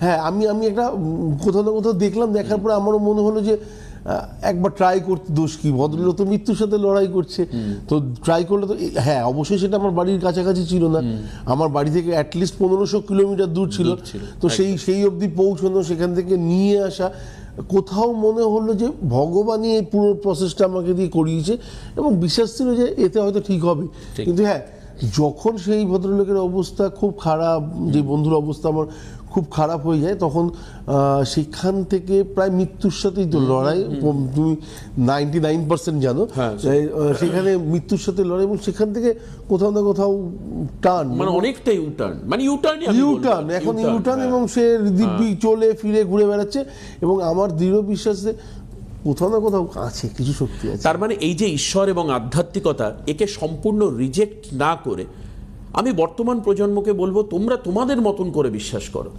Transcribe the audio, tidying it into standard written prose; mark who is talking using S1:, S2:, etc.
S1: হ্যাঁ, আমি একটা কোথাও না কোথাও দেখলাম, দেখার পরে আমারও মনে হলো যে একবার ট্রাই করতে দোষ কি, ভদ্রলোক তো মৃত্যুর সাথে লড়াই করছে, তো ট্রাই করলে তো। হ্যাঁ, অবশ্যই সেটা আমার বাড়ির কাছাকাছি ছিল না, আমার বাড়ি থেকে অ্যাটলিস্ট 1500 কিলোমিটার দূর ছিল, তো সেই অবধি পৌঁছানো, সেখান থেকে নিয়ে আসা, কোথাও মনে হলো যে ভগবানই এই পুরো প্রসেসটা আমাকে দিয়ে করিয়েছে, এবং বিশ্বাস ছিল যে এতে হয়তো ঠিক হবে। কিন্তু হ্যাঁ, যখন সেই ভদ্রলোকের অবস্থা খুব খারাপ, যে বন্ধুর অবস্থা আমার খুব খারাপ হয়ে যায়, তখন সেখান থেকে প্রায় মৃত্যুর সাথেই তো লড়াই, তুমি 99% জানো, সেখানে মৃত্যুর সাথে লড়াই, এবং সেখান থেকে কোথাও না কোথাও টার্ন,
S2: মানে অনেকটাই ইউটার্ন, মানে ইউটার্ন,
S1: এখন ইউটার্ন, এবং সে দিব্যি চলে ফিরে ঘুরে বেড়াচ্ছে, এবং আমার দৃঢ় বিশ্বাস যে কোথাও না কোথাও আছে কিছু শক্তি আছে।
S2: তার মানে এই যে ঈশ্বর এবং আধ্যাত্মিকতা, একে সম্পূর্ণ রিজেক্ট না করে আমি বর্তমান প্রজন্মকে বলবো, তোমরা তোমাদের মতন করে বিশ্বাস করো।